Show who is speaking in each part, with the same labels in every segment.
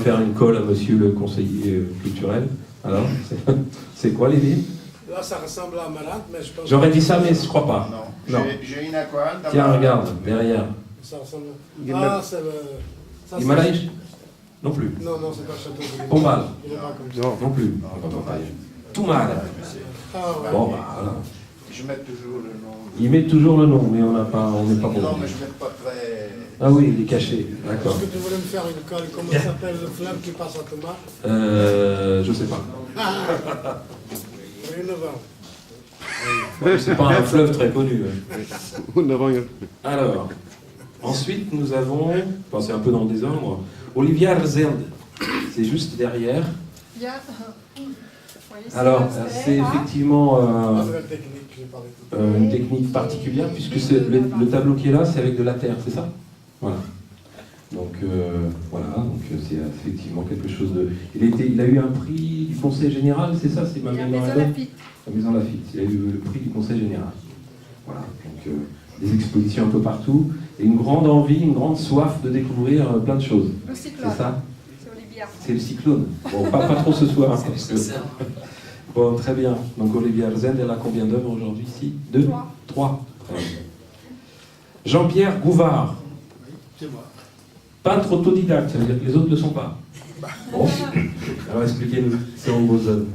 Speaker 1: faire une colle à monsieur le conseiller culturel. Alors, c'est quoi les livres?
Speaker 2: Là, ça ressemble à Amarante, mais je pense...
Speaker 1: J'aurais dit ça, mais je crois pas.
Speaker 3: Non. J'ai une aquarelle.
Speaker 1: Tiens, regarde, derrière.
Speaker 2: Ça ressemble... Ah, c'est le... ça, c'est-
Speaker 1: Himalaya? Non plus.
Speaker 2: Non, non, c'est pas le château de l'Himalaya.
Speaker 1: Pombal?
Speaker 2: Il est pas comme ça.
Speaker 1: Non plus. Tout mal.
Speaker 2: Ah, ouais.
Speaker 1: Bon, bah, voilà.
Speaker 3: Je mets toujours le nom.
Speaker 1: Ils mettent toujours le nom, mais on n'est pas bon.
Speaker 3: Non, mais je ne mets pas très...
Speaker 1: Ah oui, il est caché, d'accord.
Speaker 2: Est-ce que tu voulais me faire une colle? Comment s'appelle le fleuve qui passe à Thomas?
Speaker 1: Je sais pas.
Speaker 2: Rue Novembre.
Speaker 1: C'est pas un fleuve très connu. Alors, ensuite nous avons, bon, c'est un peu dans le désordre, Olivia Rezende. C'est juste derrière. Alors, c'est effectivement
Speaker 2: Nouvelle technique, j'ai parlé tout à l'heure.
Speaker 1: une technique particulière, puisque le tableau qui est là, c'est avec de la terre, c'est ça? Voilà. Donc, voilà, donc c'est effectivement quelque chose de... Il a eu un prix du Conseil Général, c'est ça? C'est ma
Speaker 4: La
Speaker 1: mémoire.
Speaker 4: Maison Lafitte.
Speaker 1: La Maison Lafitte, il a eu le prix du Conseil Général. Voilà, donc des expositions un peu partout, et une grande envie, une grande soif de découvrir plein de choses.
Speaker 4: Le cyclone.
Speaker 1: C'est ça?
Speaker 4: C'est Olivia.
Speaker 1: C'est le cyclone. Bon, pas trop ce soir. Hein, parce que... Bon, très bien. Donc Olivia Rezende, elle a combien d'œuvres aujourd'hui ici? 2? 3. Jean-Pierre Gouvard.
Speaker 2: C'est moi.
Speaker 1: Peintre autodidacte, ça veut dire que les autres ne le sont pas. Bon, alors expliquez-nous, c'est vos œuvres.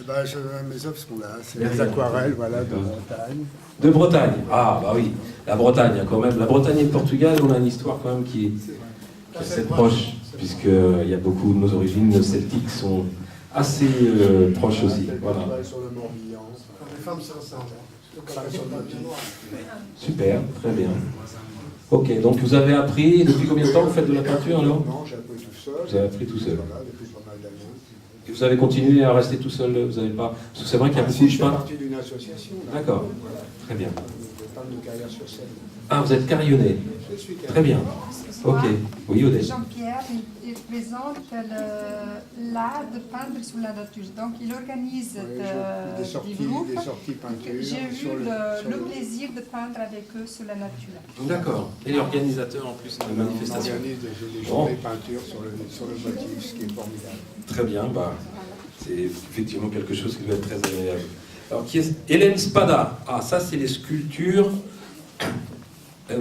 Speaker 5: Mes œuvres sont là, c'est
Speaker 1: Merci.
Speaker 5: des aquarelles, voilà, de
Speaker 1: D'accord.
Speaker 5: Bretagne.
Speaker 1: De Bretagne. Ah, bah oui, la Bretagne, quand même. La Bretagne et le Portugal, on a une histoire quand même qui est assez proche, puisqu'il y a beaucoup de nos origines celtiques sont assez proches aussi. Voilà.
Speaker 5: Je travaille sur le Morbihan.
Speaker 2: Les femmes se ressemblent.
Speaker 5: Je travaille sur le Morbihan.
Speaker 1: Super, très bien. Ok, donc vous avez appris, depuis combien de temps vous faites de la peinture alors?
Speaker 5: Non, j'ai appris tout seul.
Speaker 1: Vous avez appris tout seul.
Speaker 5: Voilà, depuis pas mal d'années.
Speaker 1: Et vous avez continué à rester tout seul, vous avez pas... Parce que c'est vrai qu'il y a beaucoup
Speaker 5: Si,
Speaker 1: de
Speaker 5: je fais
Speaker 1: peintres.
Speaker 5: partie d'une association. là.
Speaker 1: D'accord,
Speaker 5: Voilà,
Speaker 1: très bien.
Speaker 5: de peintres de carrière sur scène.
Speaker 1: Ah, vous êtes carillonné.
Speaker 5: Je suis
Speaker 1: Très bien. Ok, oui, Odette.
Speaker 4: Jean-Pierre, il présente l'art de peindre sur la nature. Donc, il organise
Speaker 5: Des
Speaker 4: des
Speaker 5: sorties
Speaker 4: groupes.
Speaker 5: peinture.
Speaker 4: J'ai eu
Speaker 5: sur
Speaker 4: le plaisir de peindre avec eux sur la nature.
Speaker 1: D'accord. Et l'organisateur en plus de
Speaker 5: On
Speaker 1: manifestations.
Speaker 5: organise des
Speaker 1: Bon.
Speaker 5: journées peinture sur le motif, ce qui est formidable.
Speaker 1: Très bien, bah, c'est effectivement quelque chose qui doit être très agréable. Alors, qui est Hélène Spada? Ah, ça, c'est les sculptures.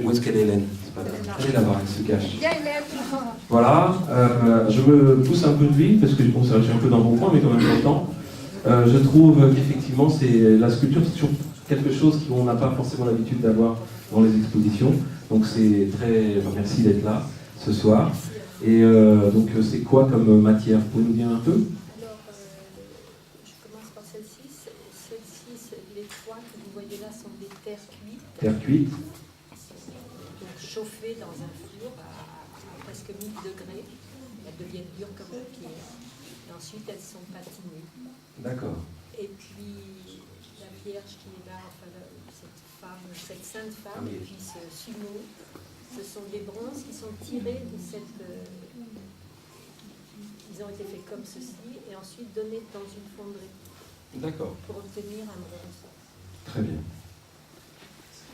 Speaker 1: Où est-ce qu'elle est, Hélène Spada? Elle est là-bas, elle se cache.
Speaker 4: Viens, Hélène.
Speaker 1: Voilà, je me pousse un peu de vie, parce que bon, ça, je suis un peu dans mon coin, mais quand même longtemps. Je trouve qu'effectivement, la sculpture, c'est toujours quelque chose qu'on n'a pas forcément l'habitude d'avoir dans les expositions. Donc c'est très... Enfin, merci d'être là ce soir. Et donc c'est quoi comme matière? Vous pouvez nous dire un peu?
Speaker 6: Alors, je commence par celle-ci. Celle-ci, les toits que vous voyez là sont des terres cuites.
Speaker 1: Terre cuite.
Speaker 6: Donc chauffées dans un four à presque 1000 degrés. Elles deviennent dures comme un pied. Et ensuite, elles sont patinées.
Speaker 1: D'accord.
Speaker 6: Et puis, la Vierge qui est là, enfin, cette sainte femme,
Speaker 1: Ah oui.
Speaker 6: et puis ce sumo, ce sont des bronzes qui sont tirés de cette... ils ont été faits comme ceci, et ensuite donnés dans une fonderie
Speaker 1: D'accord.
Speaker 6: pour obtenir un bronze.
Speaker 1: Très bien.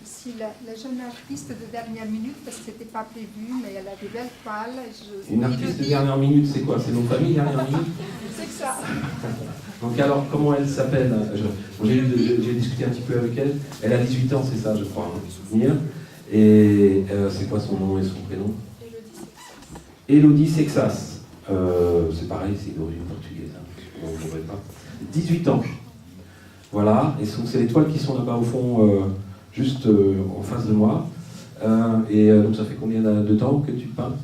Speaker 4: Si la jeune artiste de dernière minute, parce que c'était pas prévu, mais elle a des belles toiles.
Speaker 1: Une artiste de dernière minute, c'est quoi? C'est nos familles dernière minute?
Speaker 4: C'est que ça.
Speaker 1: Donc alors, comment elle s'appelle? J'ai discuté un petit peu avec elle. Elle a 18 ans, c'est ça, je crois, hein, souvenir. Et c'est quoi son nom et son prénom? Élodie Sexas. C'est pareil, c'est d'origine portugaise. Hein. On ne devrait pas. 18 ans. Voilà, et c'est les toiles qui sont là-bas au fond, juste en face de moi. Donc ça fait combien de temps que tu peins?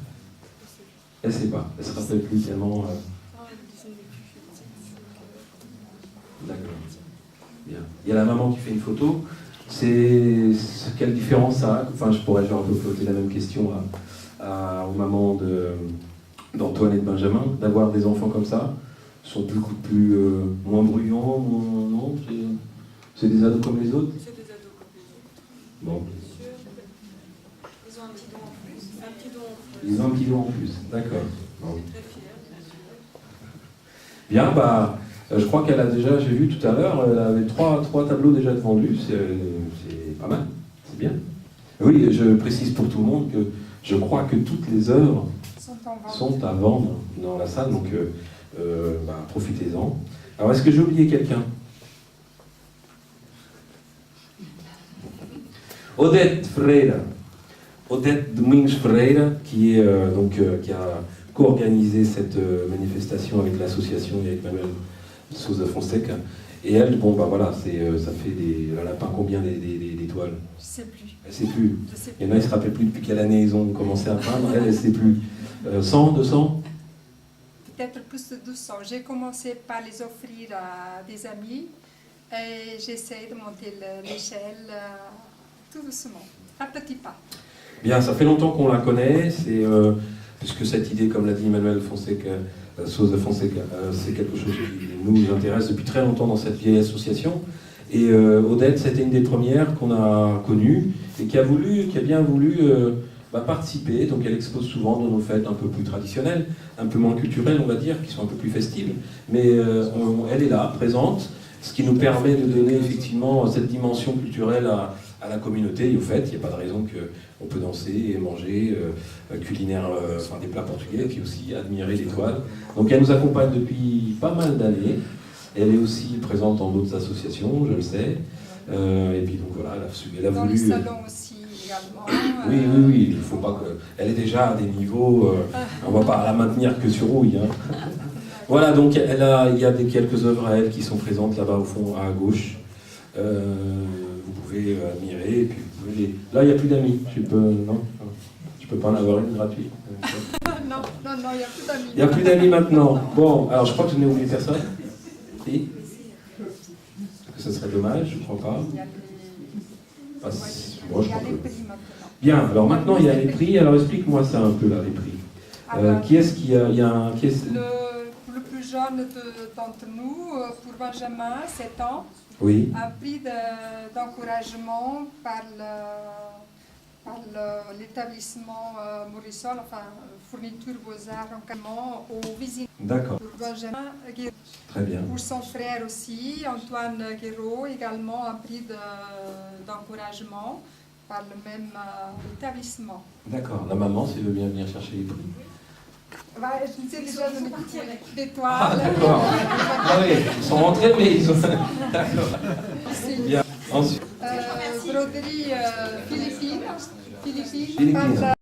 Speaker 1: Elle ne sait pas, elle se rappelle plus tellement. D'accord. Bien. Il y a la maman qui fait une photo. Quelle différence ça a? Enfin, je pourrais genre poser la même question aux mamans d'Antoine et de Benjamin, d'avoir des enfants comme ça. Ils sont beaucoup plus moins bruyants, non? C'est des ados comme les autres?
Speaker 7: C'est des ados comme les autres.
Speaker 1: Bon.
Speaker 7: Ils ont un petit don en plus. Un petit don en plus.
Speaker 1: Ils ont un petit don en plus, d'accord. Bon.
Speaker 7: Très fiers.
Speaker 1: Bien, bah, je crois qu'elle a déjà, j'ai vu tout à l'heure, elle avait trois tableaux déjà de vendus, c'est pas mal, c'est bien. Oui, je précise pour tout le monde que je crois que toutes les œuvres sont à vendre dans la salle, donc profitez-en. Alors, est-ce que j'ai oublié quelqu'un? Odette Freire, Odette Domingos Freire, qui a co-organisé cette manifestation avec l'association et avec Manuel Sousa Fonseca. Et elle, ça fait elle a peint combien d'étoiles?
Speaker 4: Je ne sais plus.
Speaker 1: Elle ne sait plus.
Speaker 4: Je sais
Speaker 1: Il y
Speaker 4: plus.
Speaker 1: en a, ils ne se rappellent plus depuis quelle année ils ont commencé à peindre. Elle ne sait plus. 100, 200?
Speaker 4: Peut-être plus de 200. J'ai commencé par les offrir à des amis et j'essaie de monter l'échelle tout doucement, à petits pas.
Speaker 1: Bien, ça fait longtemps qu'on la connaît, puisque cette idée, comme l'a dit Emmanuel Sousa Fonseca, c'est quelque chose qui nous intéresse depuis très longtemps dans cette vieille association. Et Odette, c'était une des premières qu'on a connues et qui a bien voulu participer. Donc elle expose souvent dans nos fêtes un peu plus traditionnelles, un peu moins culturelles, on va dire, qui sont un peu plus festives. Mais elle est là, présente, ce qui nous permet de donner effectivement cette dimension culturelle à la communauté. Et au fait, il n'y a pas de raison qu'on peut danser et manger culinaire, des plats portugais, et puis aussi admirer l'étoile. Donc elle nous accompagne depuis pas mal d'années. Elle est aussi présente dans d'autres associations, je le sais. Et puis donc voilà, elle a
Speaker 4: Dans
Speaker 1: voulu...
Speaker 4: les salons aussi également.
Speaker 1: Oui, il faut pas que... Elle est déjà à des niveaux... on ne va pas la maintenir que sur rouille. Hein. Voilà, donc il y a quelques œuvres à elle qui sont présentes là-bas au fond, à gauche. Vous pouvez admirer, et puis vous pouvez Là, il n'y a plus d'amis. Non, je peux pas en avoir une gratuite.
Speaker 4: Non, il n'y a plus d'amis.
Speaker 1: Il n'y a plus d'amis maintenant. Bon, alors je crois que je n'ai oublié personne. Si? Que ce serait dommage, je ne crois pas.
Speaker 4: Il y a
Speaker 1: Moi, je
Speaker 4: il y a
Speaker 1: crois
Speaker 4: les
Speaker 1: que...
Speaker 4: prix maintenant.
Speaker 1: Bien, alors maintenant il y a les prix. Alors explique-moi ça un peu là, les prix. Qui est-ce qui a...
Speaker 4: Le plus jeune d'entre nous, pour Benjamin, 7 ans,
Speaker 1: Oui.
Speaker 4: un prix d'encouragement par l'établissement Maurissol, fourniture Beaux-Arts, encadrement aux visiteurs.
Speaker 1: D'accord,
Speaker 4: Pour Benjamin Guéraud.
Speaker 1: très bien.
Speaker 4: Pour son frère aussi, Antoine Guéraud, également un prix d'encouragement par le même établissement.
Speaker 1: D'accord, la maman, si elle veut bien venir chercher les prix.
Speaker 4: Je vous ai déjà donné d'étoiles.
Speaker 1: Ah, d'accord. Ah oui, ils sont rentrés, mais ils ont... D'accord. Bien. Ensuite,
Speaker 4: Broderie Philippines.
Speaker 1: Philippines.